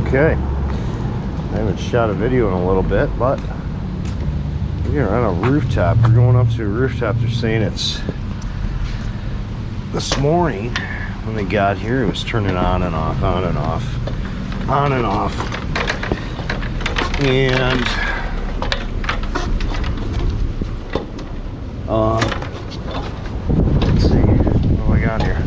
Okay, I haven't shot a video in a little bit, but we're on a rooftop. We're going up to a rooftop. They're saying it's this morning when they got here, it was turning on and off, on and off, on and off. And let's see, what do I got here?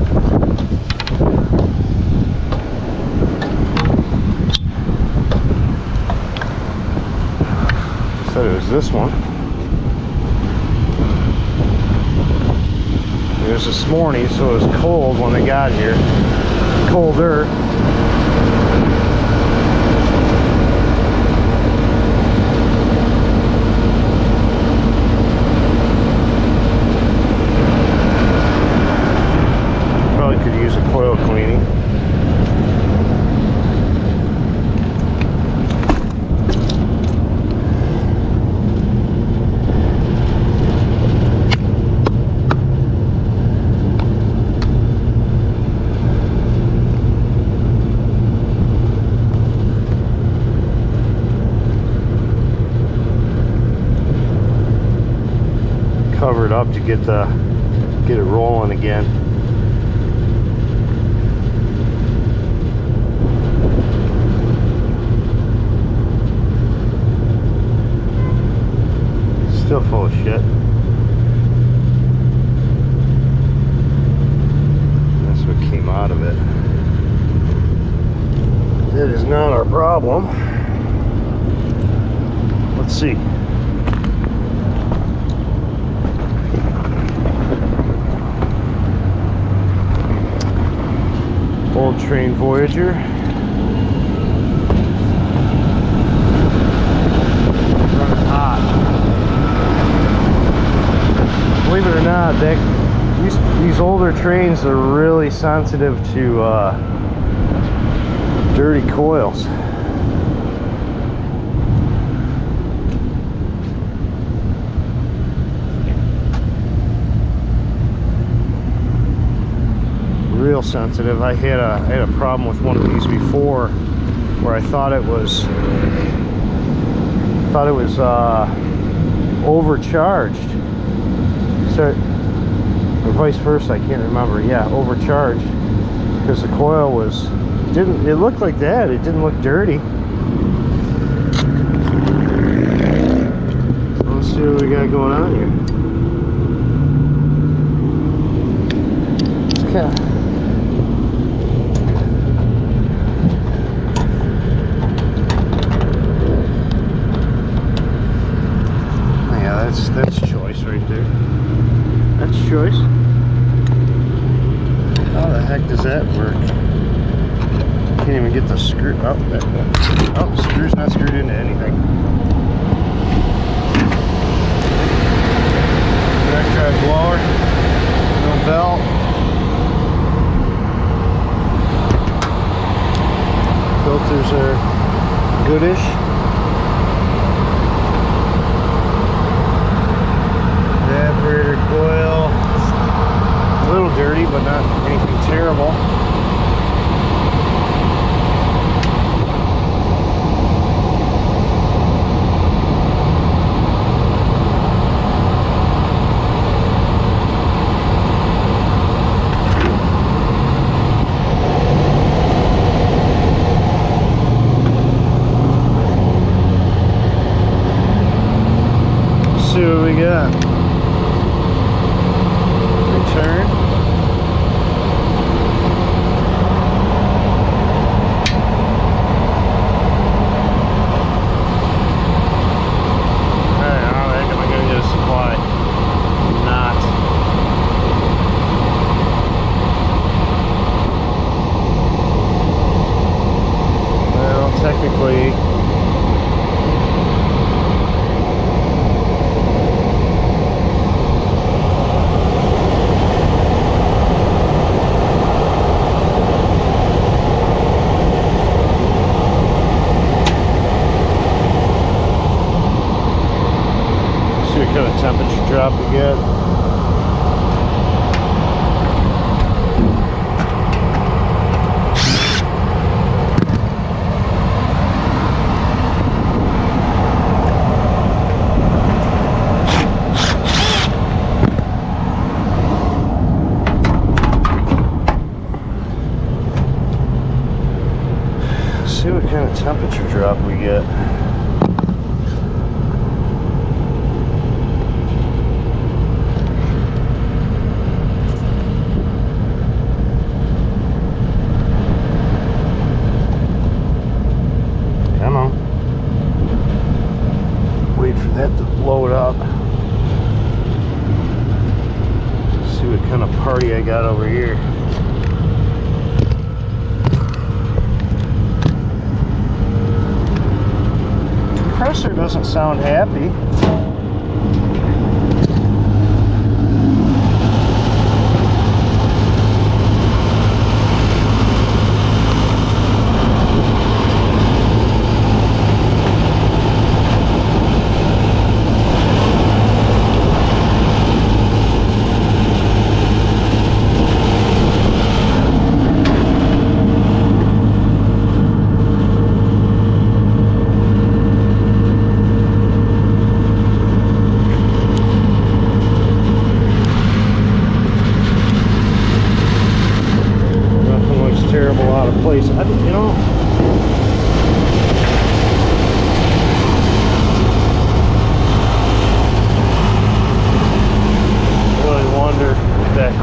Said it was this one. It was this morning, so it was cold when they got here. Colder. Probably could use a coil cleaning. Cover it up to get it rolling again. Still full of shit. That's what came out of it. That is not our problem. Let's see. Old Trane Voyager. Running hot. Believe it or not, these older trains are really sensitive to dirty coils. Real sensitive. I had a problem with one of these before, where I thought it was overcharged. So, or vice versa. I can't remember. Yeah, overcharged because the coil it looked like that. It didn't look dirty. So let's see what we got going on here. It's kind of. That's choice right there. That's choice. How the heck does that work? Can't even get the screw. Oh, the screw's not screwed into anything. Direct drive blower. No belt. Filters are goodish. Evaporator coil, a little dirty, but not anything terrible. Let's see what we got. Turn. temperature drop we get. See what kind of temperature drop we get. Come on. Wait for that to load up. See what kind of party I got over here. Compressor doesn't sound happy.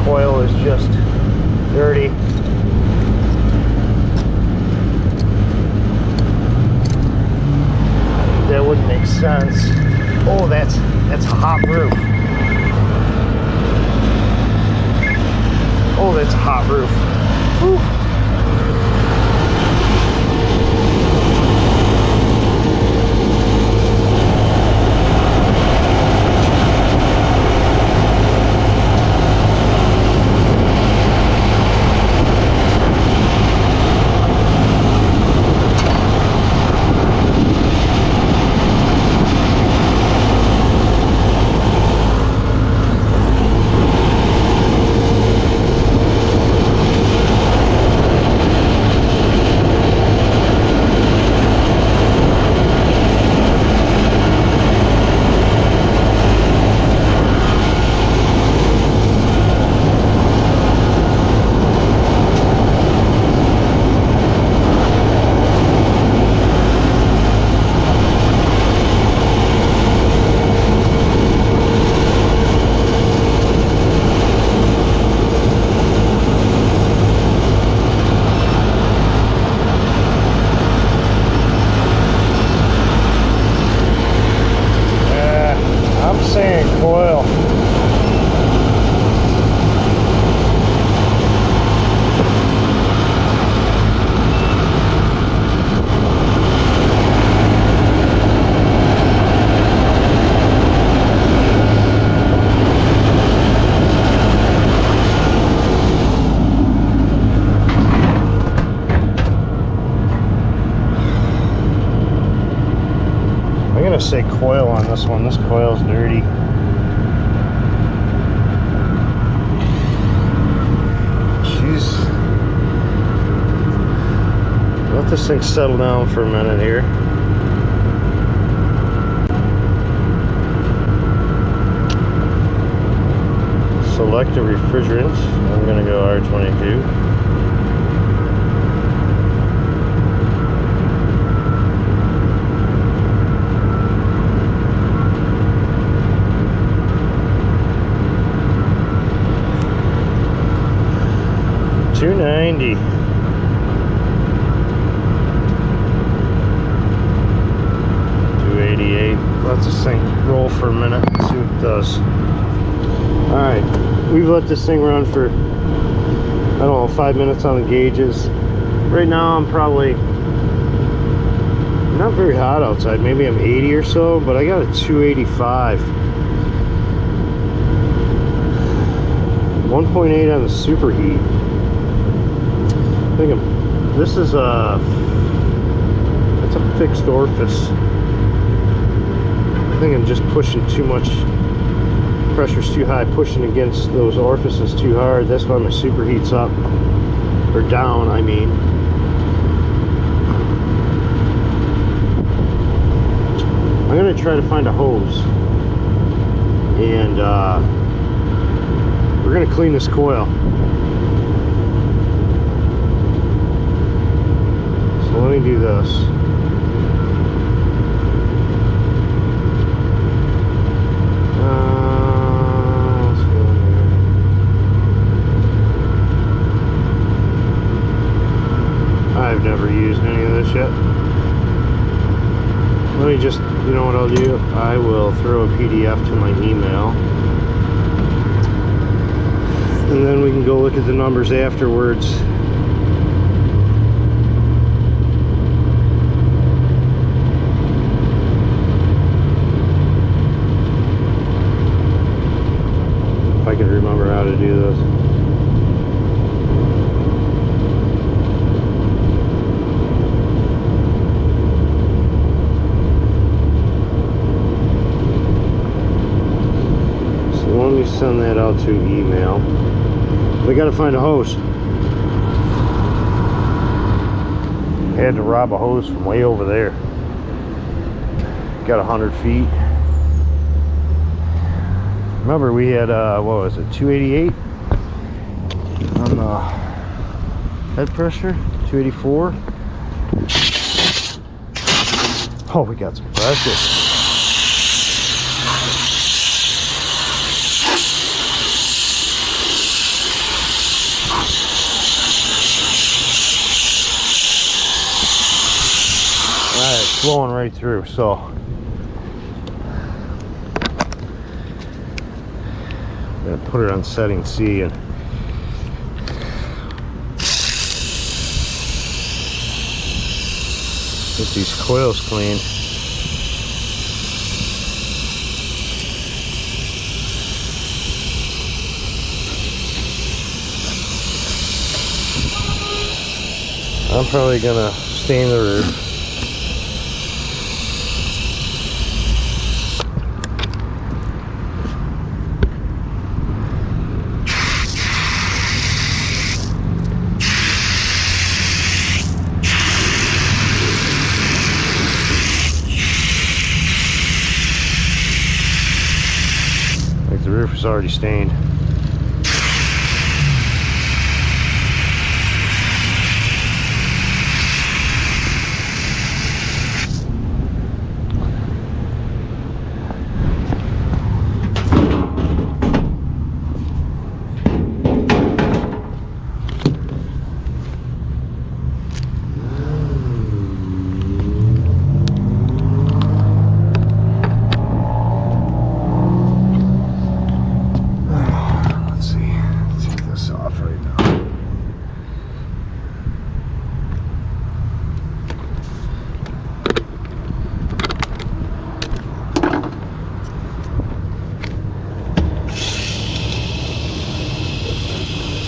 Coil is just dirty. That wouldn't make sense. Oh, that's a hot roof. Oh, that's a hot roof. Whew. Coil. I'm gonna say coil on this one. This coil's dirty. Let this thing settle down for a minute here. Select a refrigerant. I'm going to go R22. $2.90. Let this thing roll for a minute and see what it does. Alright, we've let this thing run for, I don't know, 5 minutes on the gauges. Right now I'm probably not very hot outside. Maybe I'm 80 or so, but I got a 285. 1.8 on the superheat. I think this is it's a fixed orifice. I think I'm just pushing too much. Pressure's too high, pushing against those orifices too hard. That's why my superheat's up, or down, I mean. I'm gonna try to find a hose, and we're gonna clean this coil. So let me do this. Let's go in there. I've never used any of this yet. Let me just, you know what I'll do? I will throw a PDF to my email. And then we can go look at the numbers afterwards. If I can remember how to do this. Let me send that out to email. We gotta find a hose. Had to rob a hose from way over there. Got 100 feet. Remember we had what was it, 288 on the head pressure, 284. Oh, we got some pressure. It's flowing right through, so I'm gonna put it on setting C and get these coils cleaned. I'm probably gonna stain the roof. The roof is already stained.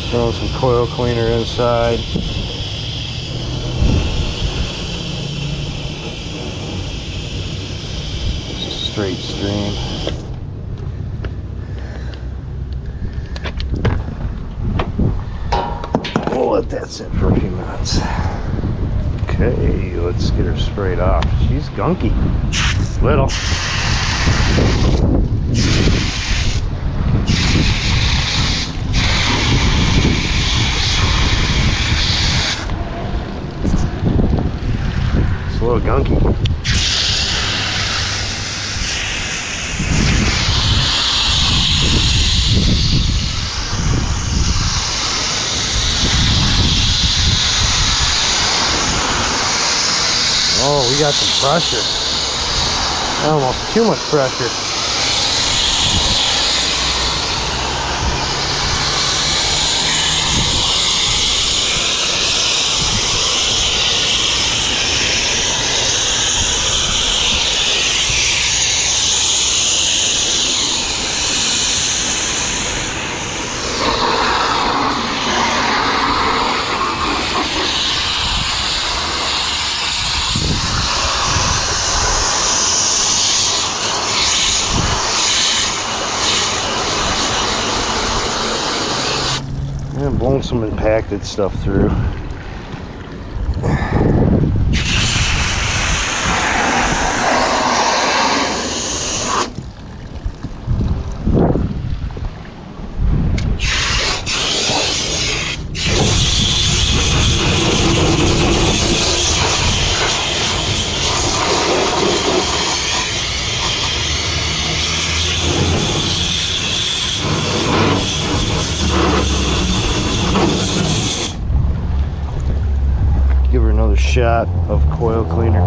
Throw some coil cleaner inside. Just a straight stream. We'll let that sit for a few minutes. Okay, let's get her sprayed off. She's gunky. Little. It's a little gunky. Oh, we got some pressure. Almost too much pressure. And blown some impacted stuff through. another shot of coil cleaner.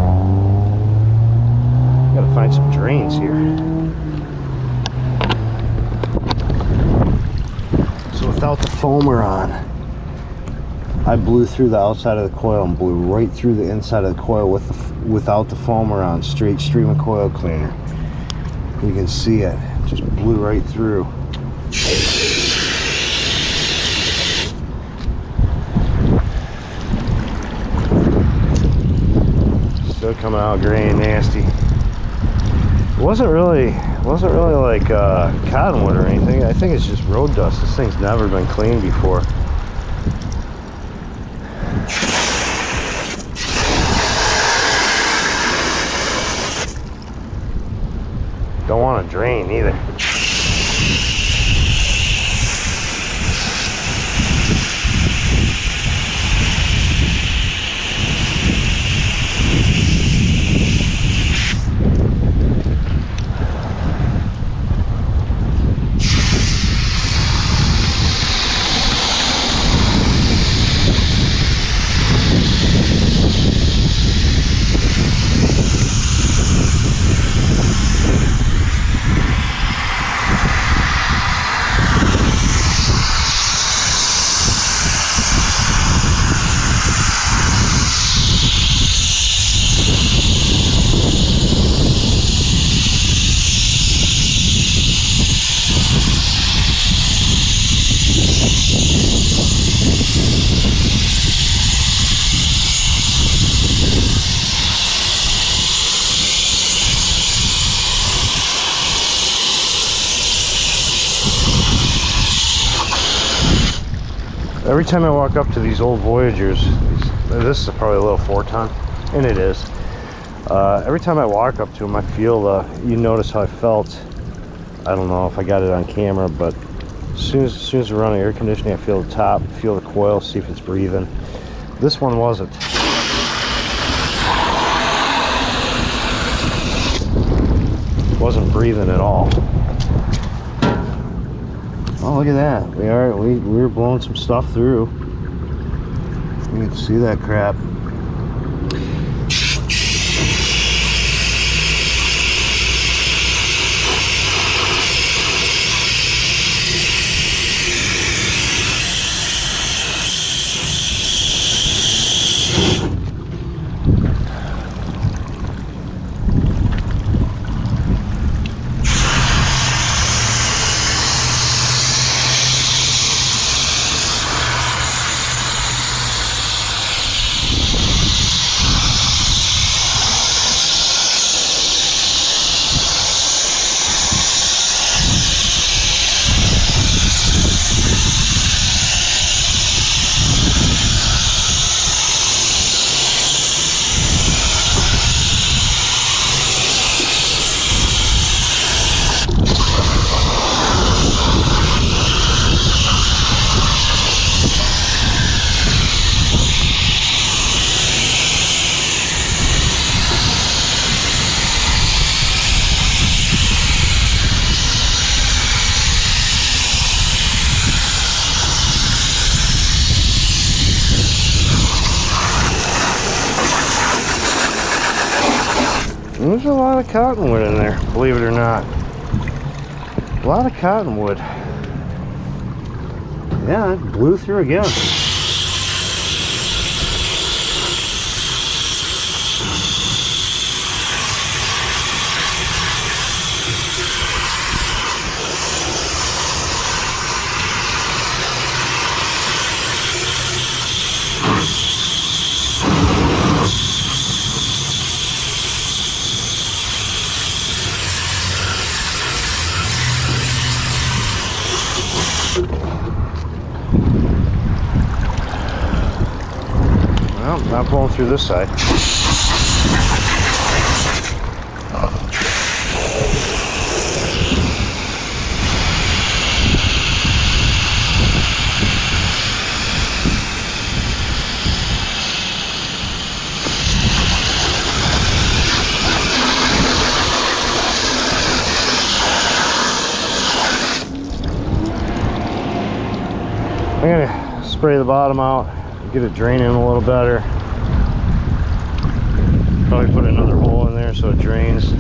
Gotta find some drains here. So without the foamer on, I blew through the outside of the coil and blew right through the inside of the coil without the foamer on. Straight stream of coil cleaner. You can see it. Just blew right through. Still coming out gray and nasty. It wasn't really like cottonwood or anything. I think it's just road dust. This thing's never been cleaned before. Don't want to drain either. Every time I walk up to these old Voyagers, this is probably a little 4-ton, and it is. Every time I walk up to them, I feel you notice how I felt. I don't know if I got it on camera, but as soon as we're running air conditioning, I feel the top, feel the coil, see if it's breathing. This one wasn't. Wasn't breathing at all. Oh, look at that. We were blowing some stuff through. You can see that crap. There's a lot of cottonwood in there, believe it or not. A lot of cottonwood. Yeah, it blew through again. Well, not blowing through this side. I'm gonna spray the bottom out, get it draining a little better. Probably put another hole in there so it drains.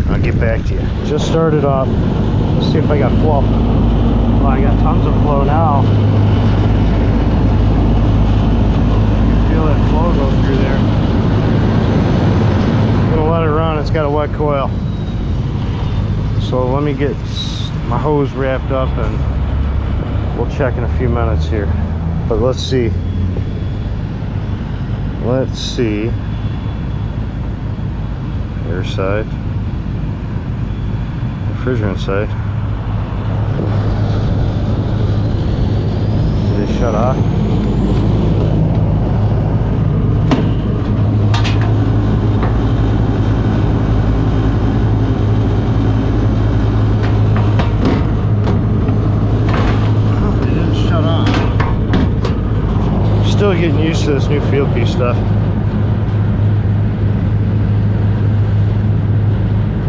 I'll get back to you. Just started up. Let's see if I got flow. Oh, I got tons of flow now. You can feel that flow go through there. I'm gonna let it run. It's got a wet coil. So let me get my hose wrapped up and we'll check in a few minutes here. But let's see. Let's see. Air side. Refrigerant side. Did they shut off? Oh, they didn't shut off. Still getting used to this new field piece stuff.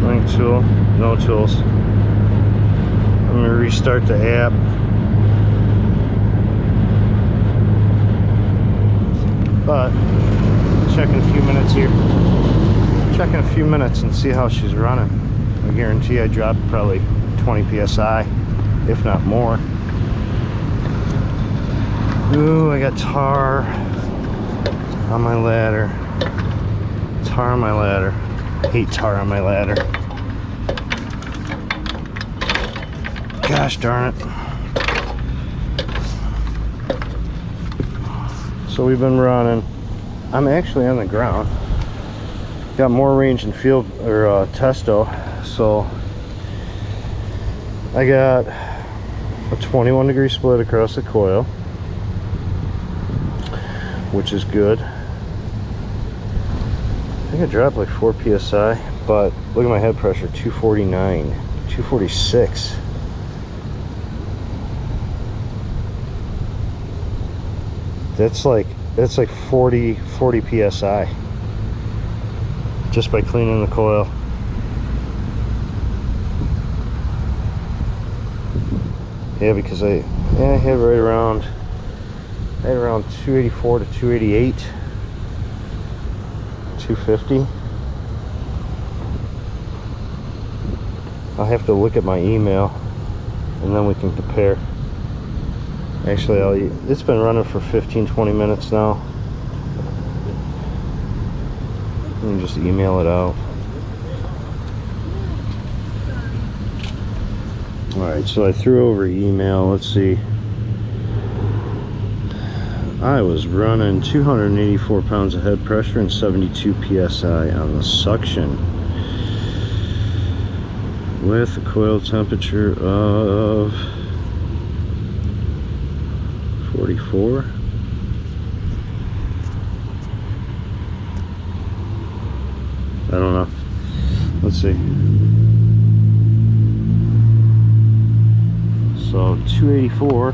Link tool, no tools. I'm going to restart the app. But checking a few minutes here. Checking a few minutes and see how she's running. I guarantee I dropped probably 20 psi, if not more. Ooh, I got tar on my ladder. Tar on my ladder. I hate tar on my ladder. Gosh darn it. So we've been running. I'm actually on the ground. Got more range in field or testo. So I got a 21-degree split across the coil, which is good. I think I dropped like 4 psi, but look at my head pressure, 249, 246. That's like 40 psi just by cleaning the coil. Yeah, because I had right around 284 to 288, 250. I'll have to look at my email and then we can compare. Actually, it's been running for 15-20 minutes now. Let me just email it out. Alright, so I threw over email. Let's see. I was running 284 pounds of head pressure and 72 psi on the suction with a coil temperature of 44. I don't know. Let's see. So 284.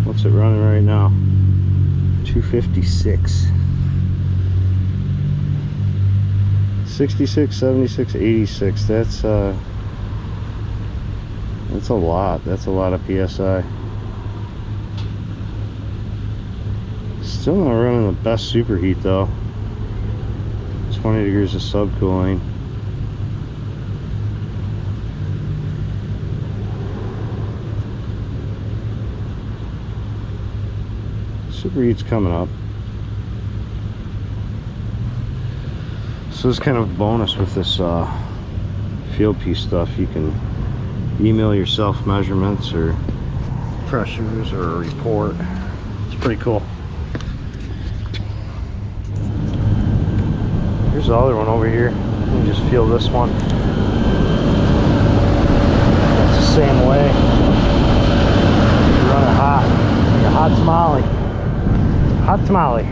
What's it running right now? 256. 66, 76, 86. That's a lot. That's a lot of psi. Still not running the best superheat though. 20 degrees of subcooling. Superheat's coming up. So this kind of bonus with this field piece stuff. You can email yourself measurements or pressures or a report. It's pretty cool. Here's the other one over here. You can just feel this one. That's the same way. You run it hot. Like a hot tamale. Hot tamale.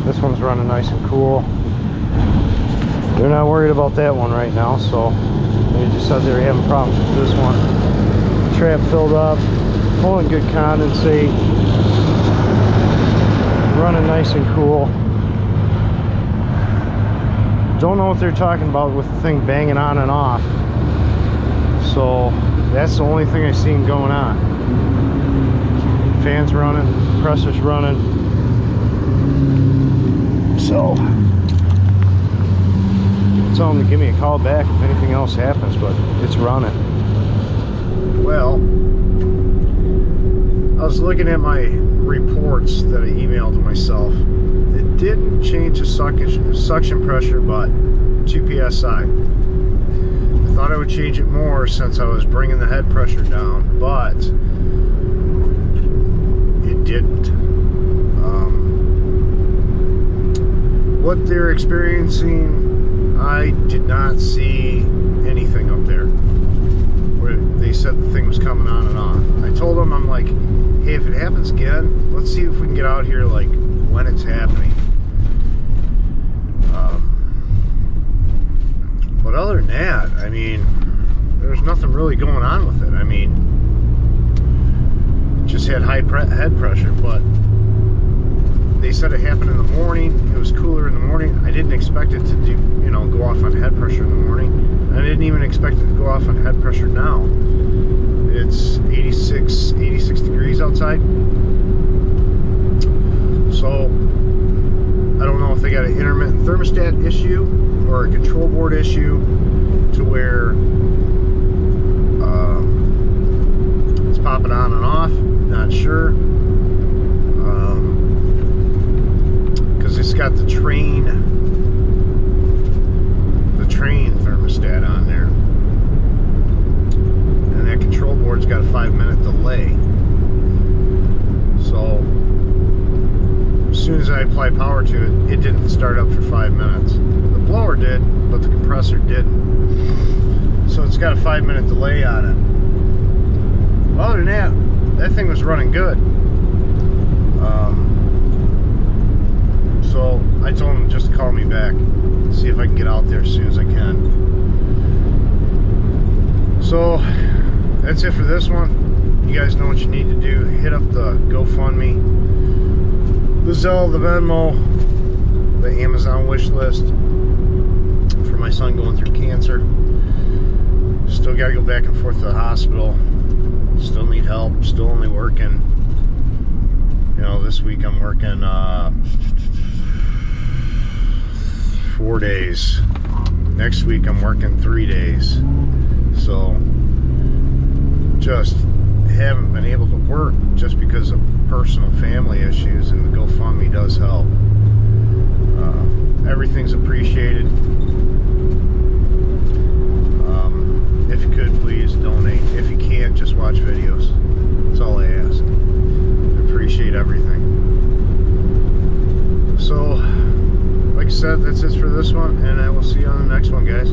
This one's running nice and cool. They're not worried about that one right now, so they just said they were having problems with this one. Trap filled up, pulling good condensate, running nice and cool. Don't know what they're talking about with the thing banging on and off. So that's the only thing I've seen going on. Fans running, compressors running. So So tell them to give me a call back if anything else happens, but it's running. Well, I was looking at my reports that I emailed to myself. It didn't change the suction pressure, but 2 psi. I thought I would change it more since I was bringing the head pressure down, but it didn't. What they're experiencing, I did not see anything up there where they said the thing was coming on and off. I told them, I'm like, hey, if it happens again, let's see if we can get out here like when it's happening. But other than that, I mean, there's nothing really going on with it. I mean, just had high head pressure, but they said it happened in the morning. It was cooler in the morning. I didn't expect it to do, you know, go off on head pressure in the morning. I didn't even expect it to go off on head pressure now. It's 86 degrees outside. So I don't know if they got an intermittent thermostat issue or a control board issue to where it's popping on and off. Not sure. Because it's got the Trane thermostat on there, and that control board's got a 5-minute delay. So as soon as I applied power to it, it didn't start up for 5 minutes. The blower did, but the compressor didn't. So it's got a 5-minute delay on it. Other than that, that thing was running good. So I told him just to call me back, see if I can get out there as soon as I can. So that's it for this one. You guys know what you need to do. Hit up the GoFundMe, the Zelle, the Venmo, the Amazon wish list for my son going through cancer. Still got to go back and forth to the hospital. Still need help. Still only working. You know, this week I'm working 4 days. Next week I'm working 3 days. So just haven't been able to work just because of personal family issues, and the GoFundMe does help. Everything's appreciated. If you could, please donate. If you can't, just watch videos. That's all I ask. I appreciate everything. So like I said, that's it for this one, and I will see you on the next one, guys.